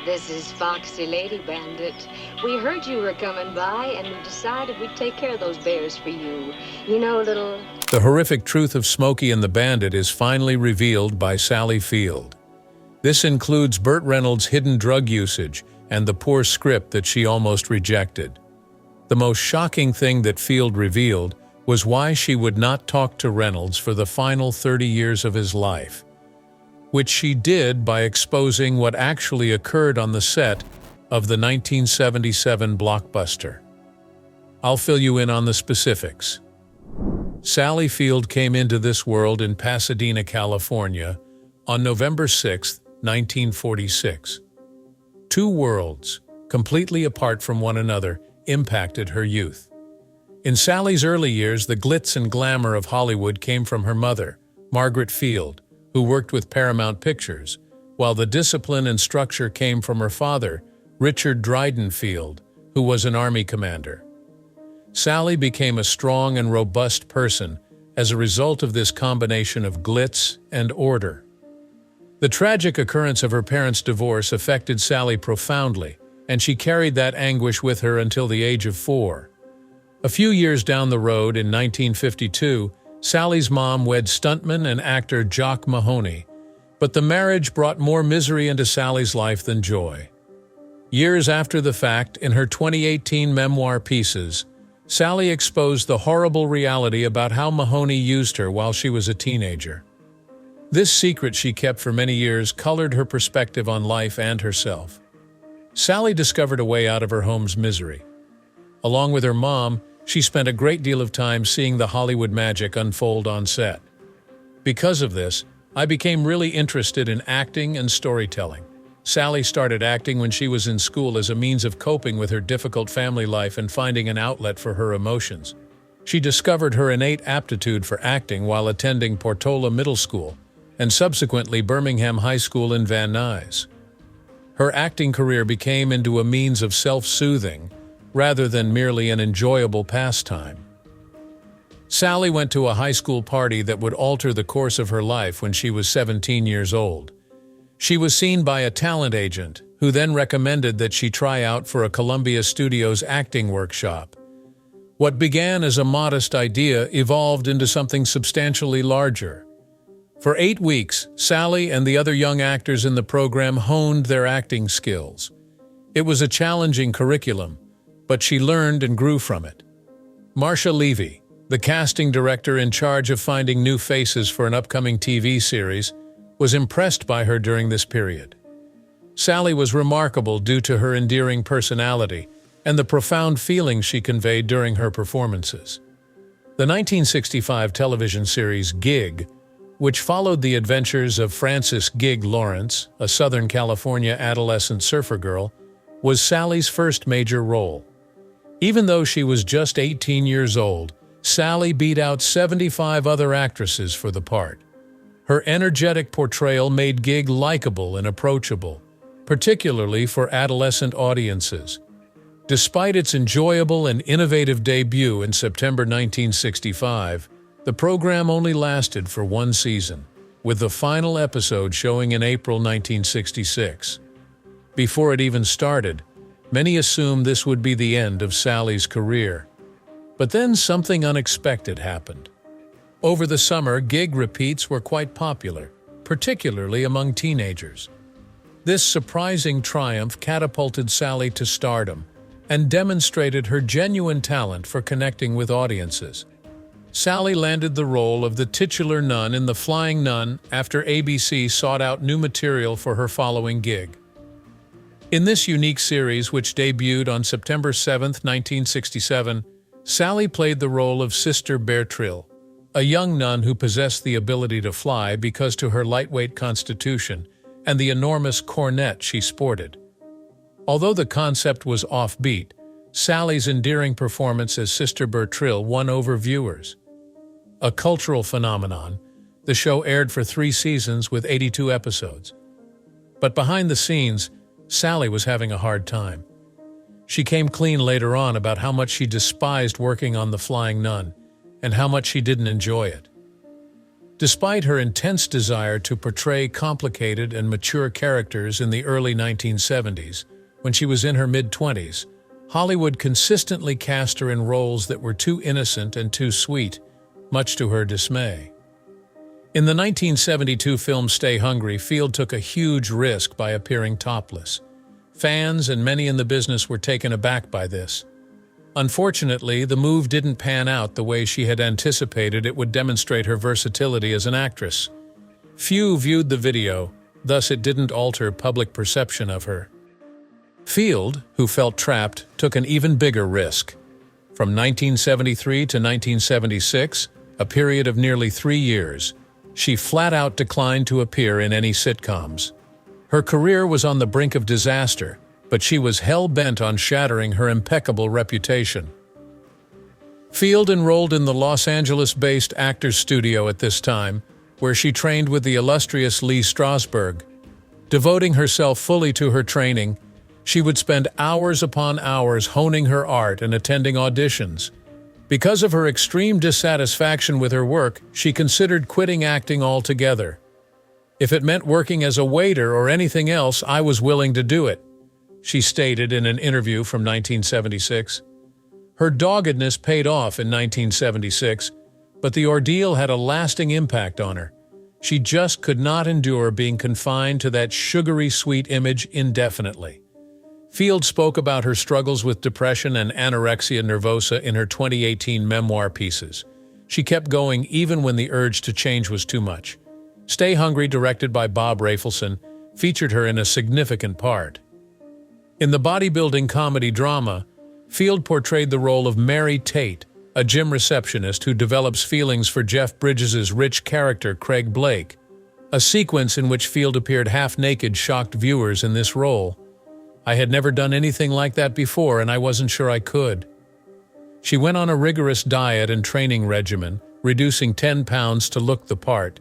This is Foxy Lady Bandit. We heard you were coming by, and we decided we'd take care of those bears for you. You know, little... The horrific truth of Smokey and the Bandit is finally revealed by Sally Field. This includes Burt Reynolds' hidden drug usage and the poor script that she almost rejected. The most shocking thing that Field revealed was why she would not talk to Reynolds for the final 30 years of his life, which she did by exposing what actually occurred on the set of the 1977 blockbuster. I'll fill you in on the specifics. Sally Field came into this world in Pasadena, California, on November 6, 1946. Two worlds, completely apart from one another, impacted her youth. In Sally's early years, the glitz and glamour of Hollywood came from her mother, Margaret Field, who worked with Paramount Pictures, while the discipline and structure came from her father, Richard Dryden Field, who was an Army commander. Sally became a strong and robust person as a result of this combination of glitz and order. The tragic occurrence of her parents' divorce affected Sally profoundly, and she carried that anguish with her until the age of 4. A few years down the road, in 1952, Sally's mom wed stuntman and actor Jock Mahoney, but the marriage brought more misery into Sally's life than joy. Years after the fact, in her 2018 memoir Pieces, Sally exposed the horrible reality about how Mahoney used her while she was a teenager. This secret she kept for many years colored her perspective on life and herself. Sally discovered a way out of her home's misery. Along with her mom, she spent a great deal of time seeing the Hollywood magic unfold on set. Because of this, I became really interested in acting and storytelling. Sally started acting when she was in school as a means of coping with her difficult family life and finding an outlet for her emotions. She discovered her innate aptitude for acting while attending Portola Middle School and subsequently Birmingham High School in Van Nuys. Her acting career became into a means of self-soothing rather than merely an enjoyable pastime. Sally went to a high school party that would alter the course of her life when she was 17 years old. She was seen by a talent agent, who then recommended that she try out for a Columbia Studios acting workshop. What began as a modest idea evolved into something substantially larger. For 8 weeks, Sally and the other young actors in the program honed their acting skills. It was a challenging curriculum, but she learned and grew from it. Marcia Levy, the casting director in charge of finding new faces for an upcoming TV series, was impressed by her during this period. Sally was remarkable due to her endearing personality and the profound feelings she conveyed during her performances. The 1965 television series Gig, which followed the adventures of Frances Gig Lawrence, a Southern California adolescent surfer girl, was Sally's first major role. Even though she was just 18 years old, Sally beat out 75 other actresses for the part. Her energetic portrayal made Gig likable and approachable, particularly for adolescent audiences. Despite its enjoyable and innovative debut in September 1965, the program only lasted for 1 season, with the final episode showing in April 1966. Before it even started, many assumed this would be the end of Sally's career. But then something unexpected happened. Over the summer, Gig repeats were quite popular, particularly among teenagers. This surprising triumph catapulted Sally to stardom and demonstrated her genuine talent for connecting with audiences. Sally landed the role of the titular nun in The Flying Nun after ABC sought out new material for her following gig. In this unique series, which debuted on September 7, 1967, Sally played the role of Sister Bertrille, a young nun who possessed the ability to fly because to her lightweight constitution and the enormous cornet she sported. Although the concept was offbeat, Sally's endearing performance as Sister Bertrille won over viewers. A cultural phenomenon, the show aired for 3 seasons with 82 episodes. But behind the scenes, Sally was having a hard time. She came clean later on about how much she despised working on The Flying Nun and how much she didn't enjoy it. Despite her intense desire to portray complicated and mature characters in the early 1970s, when she was in her mid-20s, Hollywood consistently cast her in roles that were too innocent and too sweet, much to her dismay. In the 1972 film Stay Hungry, Field took a huge risk by appearing topless. Fans and many in the business were taken aback by this. Unfortunately, the move didn't pan out the way she had anticipated it would demonstrate her versatility as an actress. Few viewed the video, thus it didn't alter public perception of her. Field, who felt trapped, took an even bigger risk. From 1973 to 1976, a period of nearly 3 years, she flat-out declined to appear in any sitcoms. Her career was on the brink of disaster, but she was hell-bent on shattering her impeccable reputation. Field enrolled in the Los Angeles-based Actors Studio at this time, where she trained with the illustrious Lee Strasberg. Devoting herself fully to her training, she would spend hours upon hours honing her art and attending auditions. Because of her extreme dissatisfaction with her work, she considered quitting acting altogether. "If it meant working as a waiter or anything else, I was willing to do it," she stated in an interview from 1976. Her doggedness paid off in 1976, but the ordeal had a lasting impact on her. She just could not endure being confined to that sugary sweet image indefinitely. Field spoke about her struggles with depression and anorexia nervosa in her 2018 memoir pieces. She kept going even when the urge to change was too much. Stay Hungry, directed by Bob Rafelson, featured her in a significant part. In the bodybuilding comedy drama, Field portrayed the role of Mary Tate, a gym receptionist who develops feelings for Jeff Bridges' rich character Craig Blake. A sequence in which Field appeared half-naked shocked viewers in this role. "I had never done anything like that before, and I wasn't sure I could." She went on a rigorous diet and training regimen, reducing 10 pounds to look the part,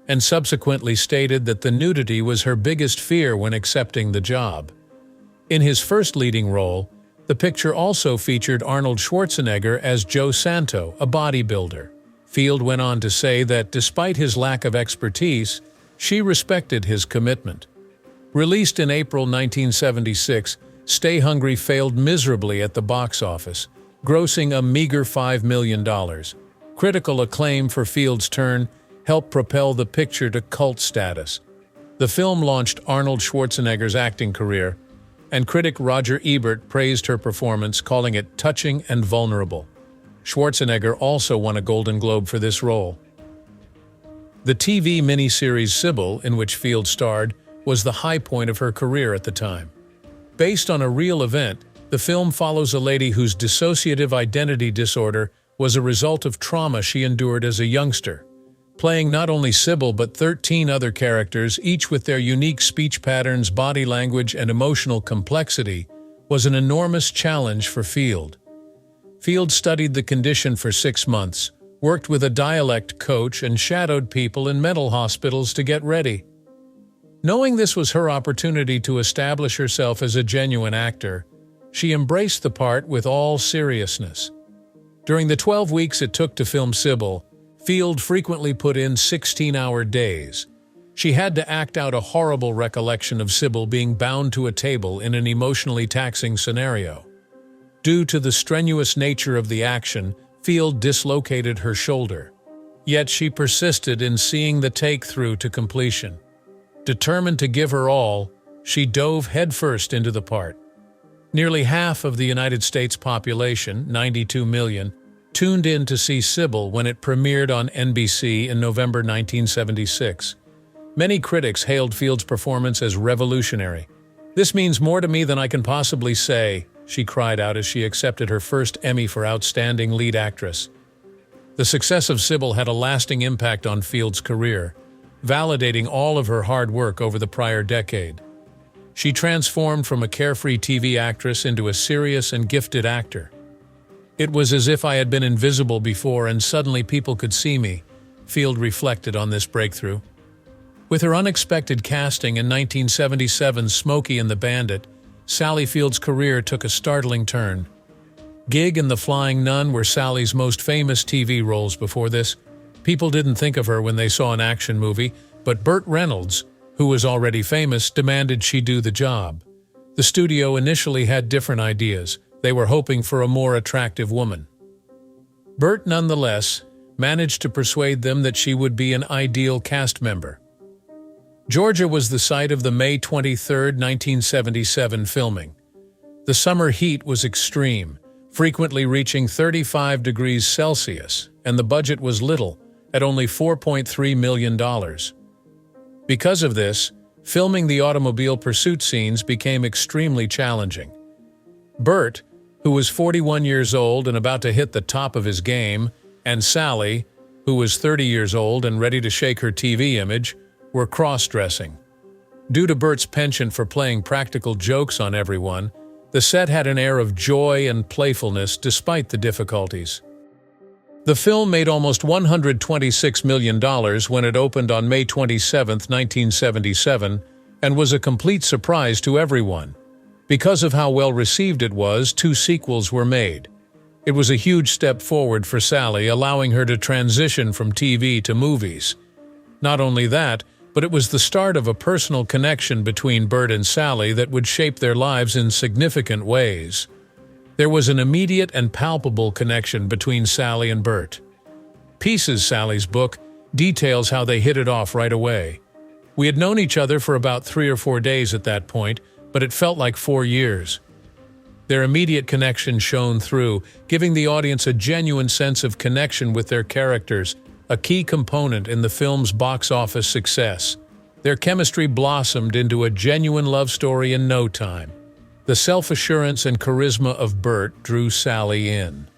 and subsequently stated that the nudity was her biggest fear when accepting the job. In his first leading role, the picture also featured Arnold Schwarzenegger as Joe Santo, a bodybuilder. Field went on to say that despite his lack of expertise, she respected his commitment. Released in April 1976, Stay Hungry failed miserably at the box office, grossing a meager $5 million. Critical acclaim for Field's turn helped propel the picture to cult status. The film launched Arnold Schwarzenegger's acting career, and critic Roger Ebert praised her performance, calling it touching and vulnerable. Schwarzenegger also won a Golden Globe for this role. The TV miniseries Sybil, in which Field starred, was the high point of her career at the time. Based on a real event, the film follows a lady whose dissociative identity disorder was a result of trauma she endured as a youngster. Playing not only Sybil but 13 other characters, each with their unique speech patterns, body language, and emotional complexity, was an enormous challenge for Field. Field studied the condition for 6 months, worked with a dialect coach, and shadowed people in mental hospitals to get ready. Knowing this was her opportunity to establish herself as a genuine actor, she embraced the part with all seriousness. During the 12 weeks it took to film Sybil, Field frequently put in 16-hour days. She had to act out a horrible recollection of Sybil being bound to a table in an emotionally taxing scenario. Due to the strenuous nature of the action, Field dislocated her shoulder. Yet she persisted in seeing the take through to completion. Determined to give her all, she dove headfirst into the part. Nearly half of the United States population, 92 million, tuned in to see Sybil when it premiered on NBC in November 1976. Many critics hailed Field's performance as revolutionary. "This means more to me than I can possibly say," she cried out as she accepted her first Emmy for Outstanding Lead Actress. The success of Sybil had a lasting impact on Field's career, validating all of her hard work over the prior decade. She transformed from a carefree TV actress into a serious and gifted actor. "It was as if I had been invisible before and suddenly people could see me," Field reflected on this breakthrough. With her unexpected casting in 1977's Smokey and the Bandit, Sally Field's career took a startling turn. Gig and The Flying Nun were Sally's most famous TV roles before this. People didn't think of her when they saw an action movie, but Burt Reynolds, who was already famous, demanded she do the job. The studio initially had different ideas. They were hoping for a more attractive woman. Burt, nonetheless, managed to persuade them that she would be an ideal cast member. Georgia was the site of the May 23, 1977 filming. The summer heat was extreme, frequently reaching 35 degrees Celsius, and the budget was little, at only $4.3 million. Because of this, filming the automobile pursuit scenes became extremely challenging. Burt, who was 41 years old and about to hit the top of his game, and Sally, who was 30 years old and ready to shake her TV image, were cross-dressing. Due to Burt's penchant for playing practical jokes on everyone, the set had an air of joy and playfulness despite the difficulties. The film made almost $126 million when it opened on May 27, 1977, and was a complete surprise to everyone. Because of how well received it was, 2 sequels were made. It was a huge step forward for Sally, allowing her to transition from TV to movies. Not only that, but it was the start of a personal connection between Burt and Sally that would shape their lives in significant ways. There was an immediate and palpable connection between Sally and Burt. Pieces, Sally's book, details how they hit it off right away. We had known each other for about 3 or 4 days at that point, but it felt like 4 years. Their immediate connection shone through, giving the audience a genuine sense of connection with their characters, a key component in the film's box office success. Their chemistry blossomed into a genuine love story in no time. The self-assurance and charisma of Burt drew Sally in.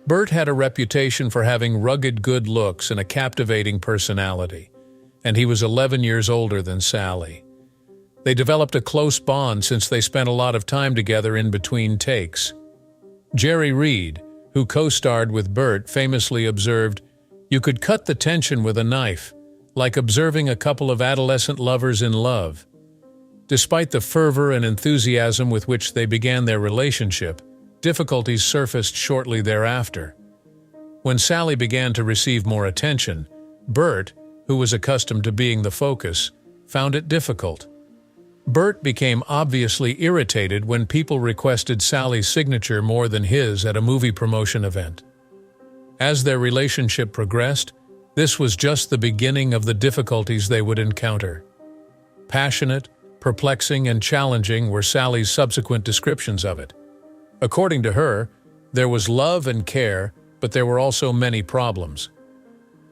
Burt had a reputation for having rugged good looks and a captivating personality, and he was 11 years older than Sally. They developed a close bond since they spent a lot of time together in between takes. Jerry Reed, who co-starred with Burt, famously observed, "You could cut the tension with a knife, like observing a couple of adolescent lovers in love." Despite the fervor and enthusiasm with which they began their relationship, difficulties surfaced shortly thereafter. When Sally began to receive more attention, Burt, who was accustomed to being the focus, found it difficult. Burt became obviously irritated when people requested Sally's signature more than his at a movie promotion event. As their relationship progressed, this was just the beginning of the difficulties they would encounter. Passionate, perplexing, and challenging were Sally's subsequent descriptions of it. According to her, there was love and care, but there were also many problems.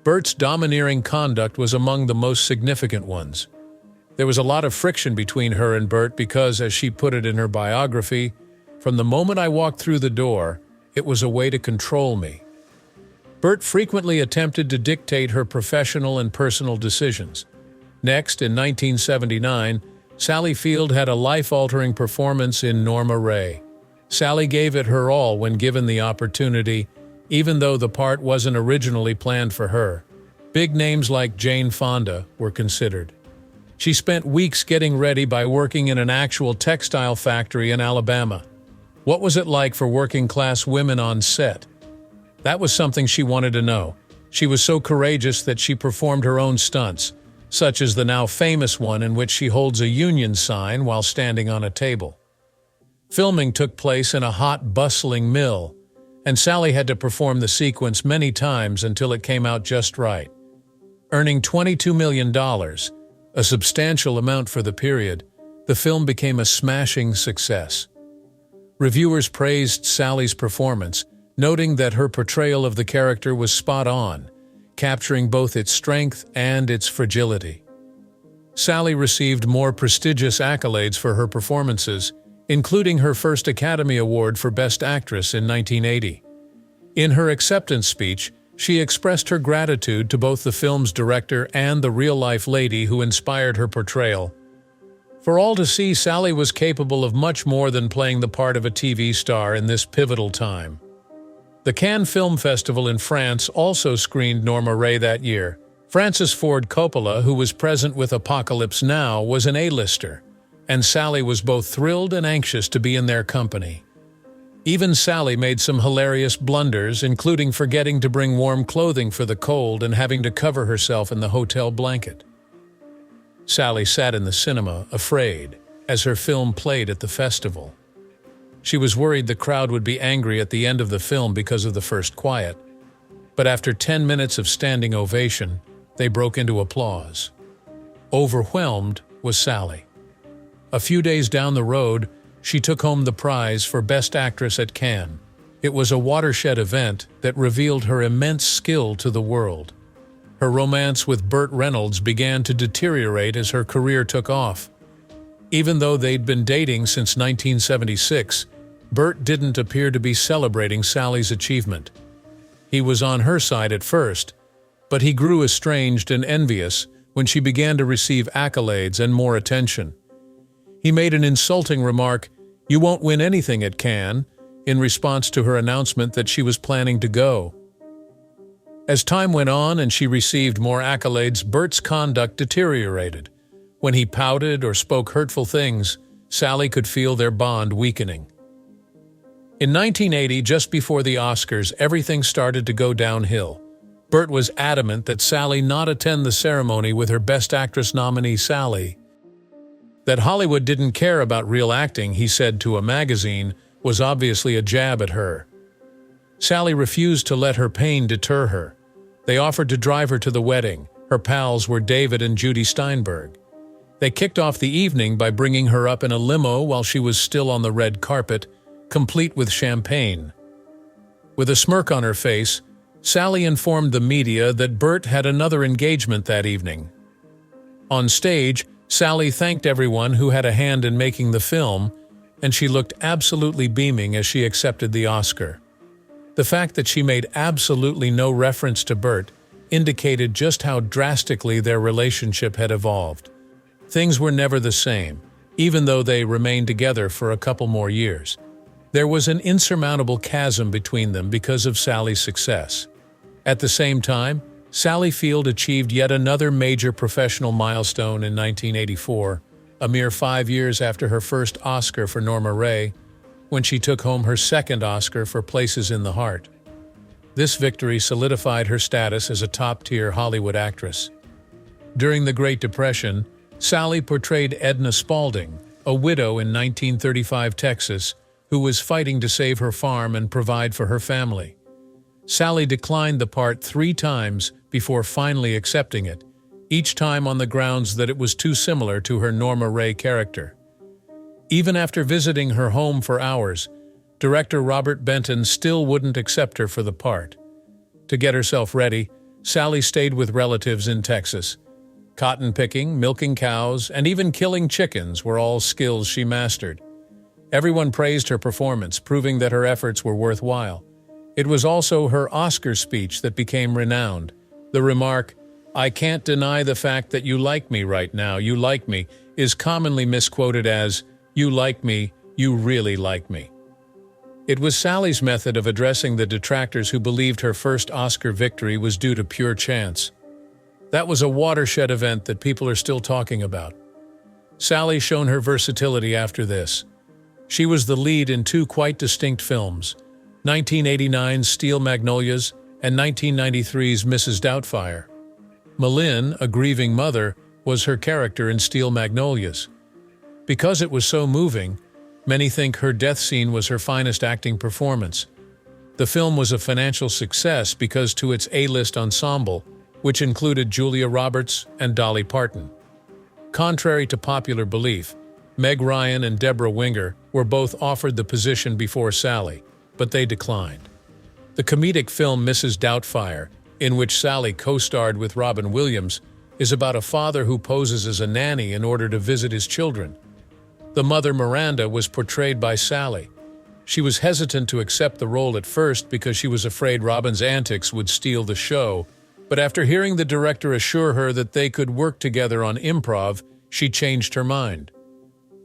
Burt's domineering conduct was among the most significant ones. There was a lot of friction between her and Burt because, as she put it in her biography, "From the moment I walked through the door, it was a way to control me." Burt frequently attempted to dictate her professional and personal decisions. Next, in 1979, Sally Field had a life-altering performance in Norma Rae. Sally gave it her all when given the opportunity, even though the part wasn't originally planned for her. Big names like Jane Fonda were considered. She spent weeks getting ready by working in an actual textile factory in Alabama. What was it like for working-class women on set? That was something she wanted to know. She was so courageous that she performed her own stunts, such as the now famous one in which she holds a Union sign while standing on a table. Filming took place in a hot, bustling mill, and Sally had to perform the sequence many times until it came out just right. Earning $22 million, a substantial amount for the period, the film became a smashing success. Reviewers praised Sally's performance, noting that her portrayal of the character was spot on, capturing both its strength and its fragility. Sally received more prestigious accolades for her performances, including her first Academy Award for Best Actress in 1980. In her acceptance speech, she expressed her gratitude to both the film's director and the real-life lady who inspired her portrayal. For all to see, Sally was capable of much more than playing the part of a TV star in this pivotal time. The Cannes Film Festival in France also screened Norma Rae that year. Francis Ford Coppola, who was present with Apocalypse Now, was an A-lister, and Sally was both thrilled and anxious to be in their company. Even Sally made some hilarious blunders, including forgetting to bring warm clothing for the cold and having to cover herself in the hotel blanket. Sally sat in the cinema, afraid, as her film played at the festival. She was worried the crowd would be angry at the end of the film because of the first quiet, but after 10 minutes of standing ovation, they broke into applause. Overwhelmed was Sally. A few days down the road, she took home the prize for Best Actress at Cannes. It was a watershed event that revealed her immense skill to the world. Her romance with Burt Reynolds began to deteriorate as her career took off. Even though they'd been dating since 1976, Burt didn't appear to be celebrating Sally's achievement. He was on her side at first, but he grew estranged and envious when she began to receive accolades and more attention. He made an insulting remark, "You won't win anything at Cannes," in response to her announcement that she was planning to go. As time went on and she received more accolades, Burt's conduct deteriorated. When he pouted or spoke hurtful things, Sally could feel their bond weakening. In 1980, just before the Oscars, everything started to go downhill. Burt was adamant that Sally not attend the ceremony with her Best Actress nominee Sally. That Hollywood didn't care about real acting, he said to a magazine, was obviously a jab at her. Sally refused to let her pain deter her. They offered to drive her to the wedding. Her pals were David and Judy Steinberg. They kicked off the evening by bringing her up in a limo while she was still on the red carpet, complete with champagne. With a smirk on her face, Sally informed the media that Burt had another engagement that evening. On stage, Sally thanked everyone who had a hand in making the film, and she looked absolutely beaming as she accepted the Oscar. The fact that she made absolutely no reference to Burt indicated just how drastically their relationship had evolved. Things were never the same, even though they remained together for a couple more years. There was an insurmountable chasm between them because of Sally's success. At the same time, Sally Field achieved yet another major professional milestone in 1984, a mere 5 years after her first Oscar for Norma Rae, when she took home her second Oscar for Places in the Heart. This victory solidified her status as a top-tier Hollywood actress. During the Great Depression, Sally portrayed Edna Spaulding, a widow in 1935 Texas, who was fighting to save her farm and provide for her family. Sally declined the part 3 times before finally accepting it, each time on the grounds that it was too similar to her Norma Rae character. Even after visiting her home for hours, director Robert Benton still wouldn't accept her for the part. To get herself ready, Sally stayed with relatives in Texas. Cotton picking, milking cows, and even killing chickens were all skills she mastered. Everyone praised her performance, proving that her efforts were worthwhile. It was also her Oscar speech that became renowned. The remark, "I can't deny the fact that you like me right now, you like me," is commonly misquoted as, "You like me, you really like me." It was Sally's method of addressing the detractors who believed her first Oscar victory was due to pure chance. That was a watershed event that people are still talking about. Sally shone her versatility after this. She was the lead in 2 quite distinct films, 1989's Steel Magnolias and 1993's Mrs. Doubtfire. Malin, a grieving mother, was her character in Steel Magnolias. Because it was so moving, many think her death scene was her finest acting performance. The film was a financial success because to its A-list ensemble, which included Julia Roberts and Dolly Parton. Contrary to popular belief, Meg Ryan and Deborah Winger were both offered the position before Sally, but they declined. The comedic film Mrs. Doubtfire, in which Sally co-starred with Robin Williams, is about a father who poses as a nanny in order to visit his children. The mother Miranda was portrayed by Sally. She was hesitant to accept the role at first because she was afraid Robin's antics would steal the show, but after hearing the director assure her that they could work together on improv, she changed her mind.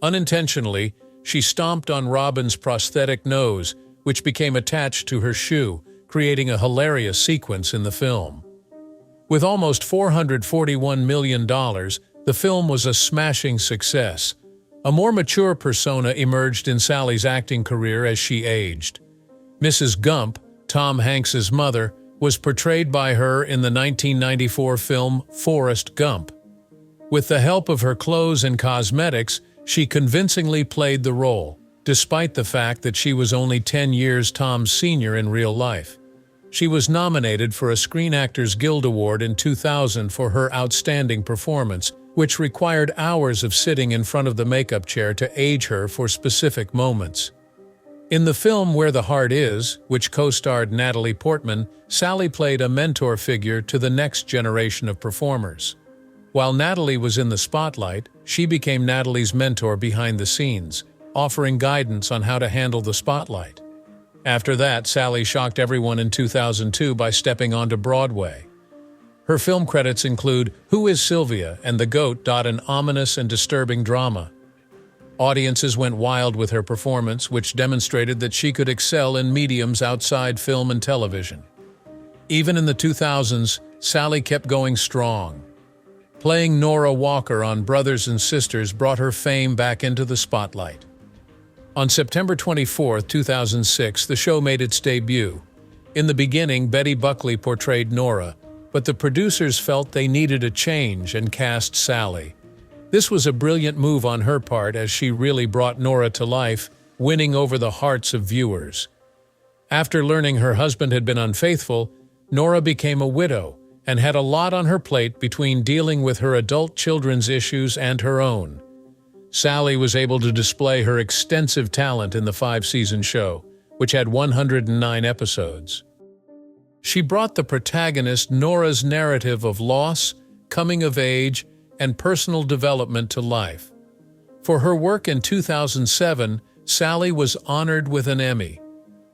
Unintentionally, she stomped on Robin's prosthetic nose, which became attached to her shoe, creating a hilarious sequence in the film. With almost $441 million, the film was a smashing success. A more mature persona emerged in Sally's acting career as she aged. Mrs. Gump, Tom Hanks's mother, was portrayed by her in the 1994 film Forrest Gump. With the help of her clothes and cosmetics, she convincingly played the role, despite the fact that she was only 10 years Tom's senior in real life. She was nominated for a Screen Actors Guild Award in 2000 for her outstanding performance, which required hours of sitting in front of the makeup chair to age her for specific moments. In the film Where the Heart Is, which co-starred Natalie Portman, Sally played a mentor figure to the next generation of performers. While Natalie was in the spotlight, she became Natalie's mentor behind the scenes, offering guidance on how to handle the spotlight. After that, Sally shocked everyone in 2002 by stepping onto Broadway. Her film credits include Who is Sylvia and The Goat, an ominous and disturbing drama. Audiences went wild with her performance, which demonstrated that she could excel in mediums outside film and television. Even in the 2000s, Sally kept going strong. Playing Nora Walker on Brothers and Sisters brought her fame back into the spotlight. On September 24, 2006, the show made its debut. In the beginning, Betty Buckley portrayed Nora, but the producers felt they needed a change and cast Sally. This was a brilliant move on her part, as she really brought Nora to life, winning over the hearts of viewers. After learning her husband had been unfaithful, Nora became a widow and had a lot on her plate between dealing with her adult children's issues and her own. Sally was able to display her extensive talent in the 5-season show, which had 109 episodes. She brought the protagonist Nora's narrative of loss, coming of age, and personal development to life. For her work in 2007, Sally was honored with an Emmy.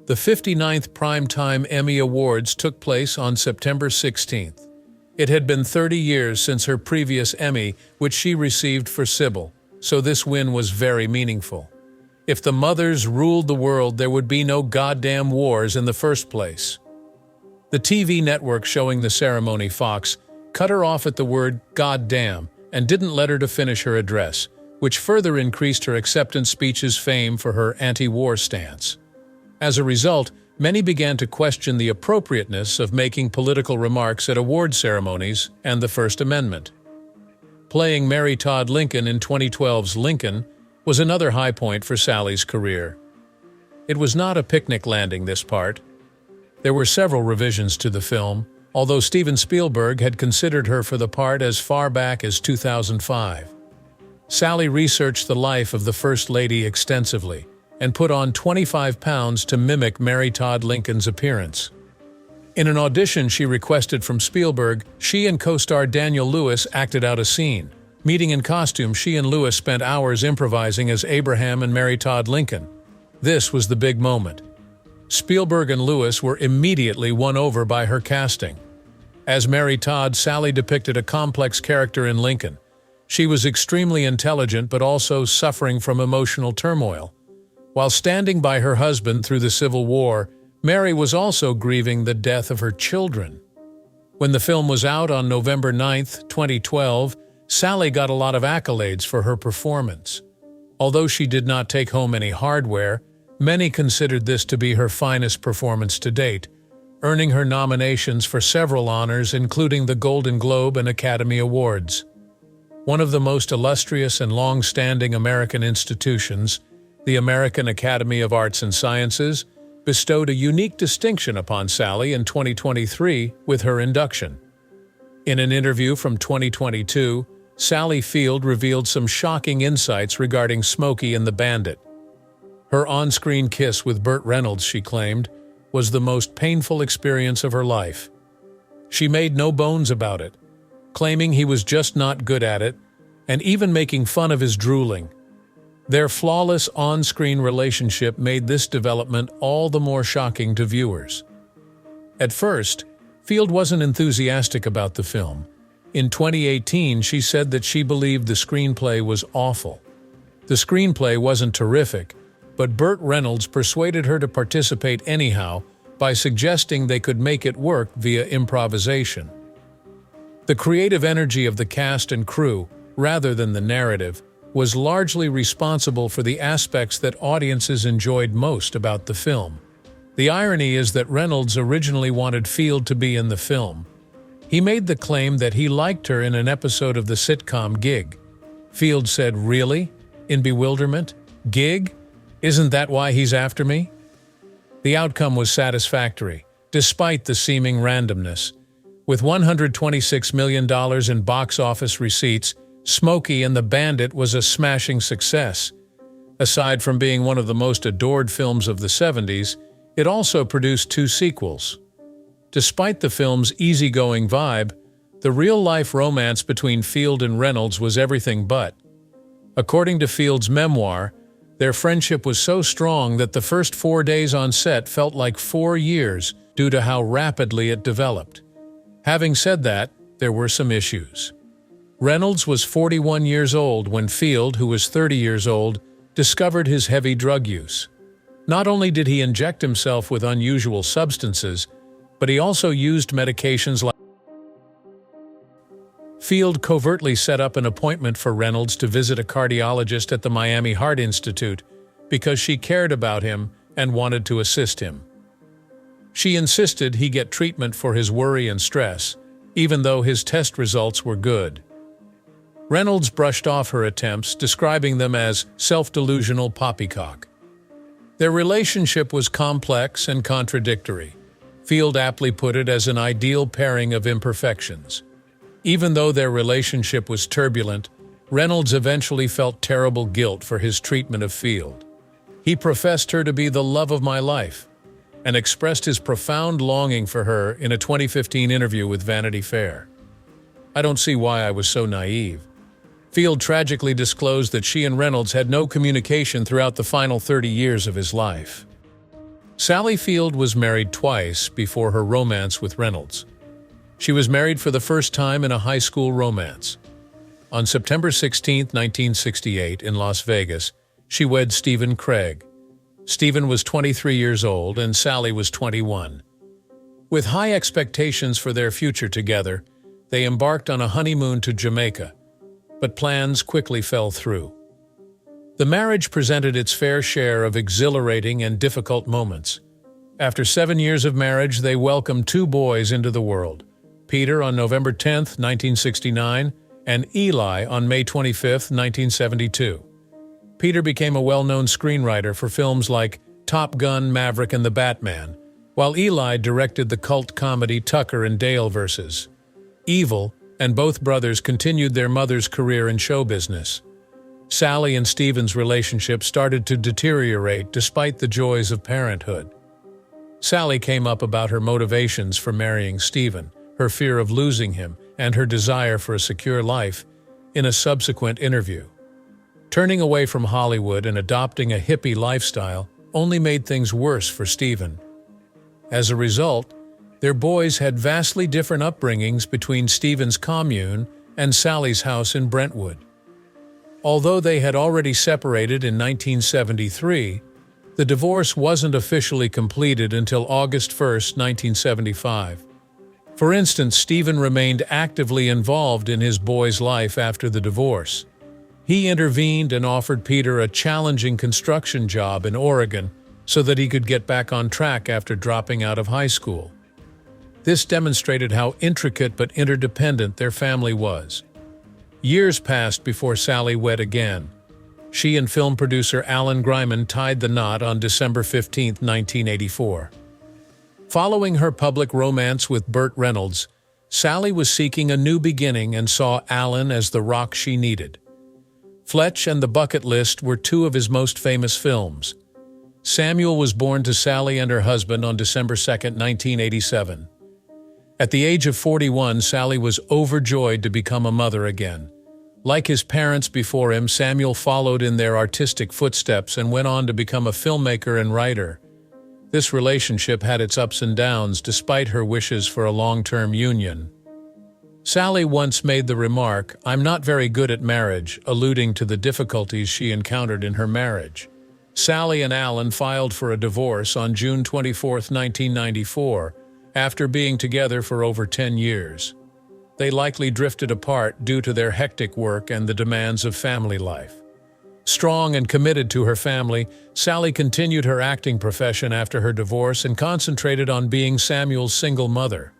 The 59th Primetime Emmy Awards took place on September 16th. It had been 30 years since her previous Emmy, which she received for Sybil, so this win was very meaningful. If the mothers ruled the world, there would be no goddamn wars in the first place. The TV network showing the ceremony, Fox, cut her off at the word "goddamn" and didn't let her to finish her address, which further increased her acceptance speech's fame for her anti-war stance. As a result, many began to question the appropriateness of making political remarks at award ceremonies and the First Amendment. Playing Mary Todd Lincoln in 2012's Lincoln was another high point for Sally's career. It was not a picnic landing, this part. There were several revisions to the film, although Steven Spielberg had considered her for the part as far back as 2005. Sally researched the life of the First Lady extensively and put on 25 pounds to mimic Mary Todd Lincoln's appearance. In an audition she requested from Spielberg, she and co-star Daniel Lewis acted out a scene. Meeting in costume, she and Lewis spent hours improvising as Abraham and Mary Todd Lincoln. This was the big moment. Spielberg and Lewis were immediately won over by her casting. As Mary Todd, Sally depicted a complex character in Lincoln. She was extremely intelligent but also suffering from emotional turmoil. While standing by her husband through the Civil War, Mary was also grieving the death of her children. When the film was out on November 9, 2012, Sally got a lot of accolades for her performance. Although she did not take home any hardware, many considered this to be her finest performance to date, earning her nominations for several honors including the Golden Globe and Academy Awards. One of the most illustrious and long-standing American institutions, the American Academy of Arts and Sciences, bestowed a unique distinction upon Sally in 2023 with her induction. In an interview from 2022, Sally Field revealed some shocking insights regarding Smokey and the Bandit. Her on-screen kiss with Burt Reynolds, she claimed, was the most painful experience of her life. She made no bones about it, claiming he was just not good at it, and even making fun of his drooling. Their flawless on-screen relationship made this development all the more shocking to viewers. At first, Field wasn't enthusiastic about the film. In 2018, she said that she believed the screenplay was awful. The screenplay wasn't terrific, but Burt Reynolds persuaded her to participate anyhow by suggesting they could make it work via improvisation. The creative energy of the cast and crew, rather than the narrative, was largely responsible for the aspects that audiences enjoyed most about the film. The irony is that Reynolds originally wanted Field to be in the film. He made the claim that he liked her in an episode of the sitcom Gig. Field said, "Really?" in bewilderment. "Gig? Isn't that why he's after me?" The outcome was satisfactory, despite the seeming randomness. With $126 million in box office receipts, Smokey and the Bandit was a smashing success. Aside from being one of the most adored films of the 70s, it also produced 2 sequels. Despite the film's easygoing vibe, the real-life romance between Field and Reynolds was everything but. According to Field's memoir, their friendship was so strong that the first 4 days on set felt like 4 years due to how rapidly it developed. Having said that, there were some issues. Reynolds was 41 years old when Field, who was 30 years old, discovered his heavy drug use. Not only did he inject himself with unusual substances, but he also used medications like... Field covertly set up an appointment for Reynolds to visit a cardiologist at the Miami Heart Institute because she cared about him and wanted to assist him. She insisted he get treatment for his worry and stress, even though his test results were good. Reynolds brushed off her attempts, describing them as self-delusional poppycock. Their relationship was complex and contradictory. Field aptly put it as an ideal pairing of imperfections. Even though their relationship was turbulent, Reynolds eventually felt terrible guilt for his treatment of Field. He professed her to be the love of my life and expressed his profound longing for her in a 2015 interview with Vanity Fair. "I don't see why I was so naive." Field tragically disclosed that she and Reynolds had no communication throughout the final 30 years of his life. Sally Field was married twice before her romance with Reynolds. She was married for the first time in a high school romance. On September 16, 1968, in Las Vegas, she wed Stephen Craig. Stephen was 23 years old and Sally was 21. With high expectations for their future together, they embarked on a honeymoon to Jamaica, but plans quickly fell through. The marriage presented its fair share of exhilarating and difficult moments. After 7 years of marriage, they welcomed 2 boys into the world: Peter on November 10, 1969, and Eli on May 25, 1972. Peter became a well-known screenwriter for films like Top Gun, Maverick, and the Batman, while Eli directed the cult comedy Tucker and Dale vs. Evil, and both brothers continued their mother's career in show business. Sally and Stephen's relationship started to deteriorate despite the joys of parenthood. Sally came up about her motivations for marrying Stephen, her fear of losing him, and her desire for a secure life in a subsequent interview. Turning away from Hollywood and adopting a hippie lifestyle only made things worse for Stephen. As a result, their boys had vastly different upbringings between Stephen's commune and Sally's house in Brentwood. Although they had already separated in 1973, the divorce wasn't officially completed until August 1, 1975. For instance, Stephen remained actively involved in his boy's life after the divorce. He intervened and offered Peter a challenging construction job in Oregon so that he could get back on track after dropping out of high school. This demonstrated how intricate but interdependent their family was. Years passed before Sally wed again. She and film producer Alan Greiman tied the knot on December 15, 1984. Following her public romance with Burt Reynolds, Sally was seeking a new beginning and saw Alan as the rock she needed. Fletch and The Bucket List were 2 of his most famous films. Samuel was born to Sally and her husband on December 2, 1987. At the age of 41, Sally was overjoyed to become a mother again. Like his parents before him, Samuel followed in their artistic footsteps and went on to become a filmmaker and writer. This relationship had its ups and downs despite her wishes for a long-term union. Sally once made the remark, "I'm not very good at marriage," alluding to the difficulties she encountered in her marriage. Sally and Alan filed for a divorce on June 24, 1994, after being together for over 10 years. They likely drifted apart due to their hectic work and the demands of family life. Strong and committed to her family, Sally continued her acting profession after her divorce and concentrated on being Samuel's single mother.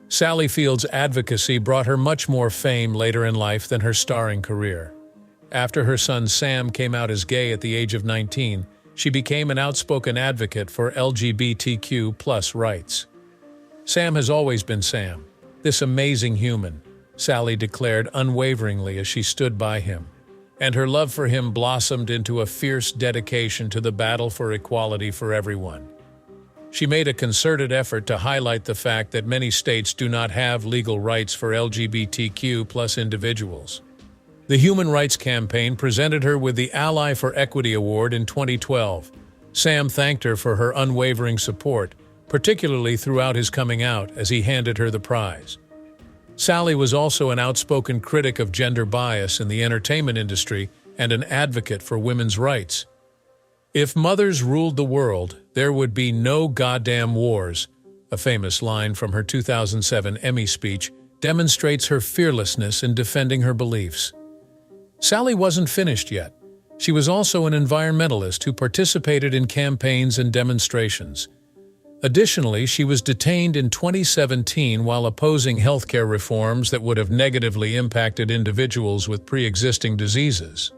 Sally Field's advocacy brought her much more fame later in life than her starring career. After her son Sam came out as gay at the age of 19, she became an outspoken advocate for LGBTQ+ rights. "Sam has always been Sam, this amazing human," Sally declared unwaveringly as she stood by him, and her love for him blossomed into a fierce dedication to the battle for equality for everyone. She made a concerted effort to highlight the fact that many states do not have legal rights for LGBTQ+ individuals. The Human Rights Campaign presented her with the Ally for Equity Award in 2012. Sam thanked her for her unwavering support, particularly throughout his coming out, as he handed her the prize. Sally was also an outspoken critic of gender bias in the entertainment industry and an advocate for women's rights. "If mothers ruled the world, there would be no goddamn wars," a famous line from her 2007 Emmy speech demonstrates her fearlessness in defending her beliefs. Sally wasn't finished yet. She was also an environmentalist who participated in campaigns and demonstrations. Additionally, she was detained in 2017 while opposing healthcare reforms that would have negatively impacted individuals with pre-existing diseases.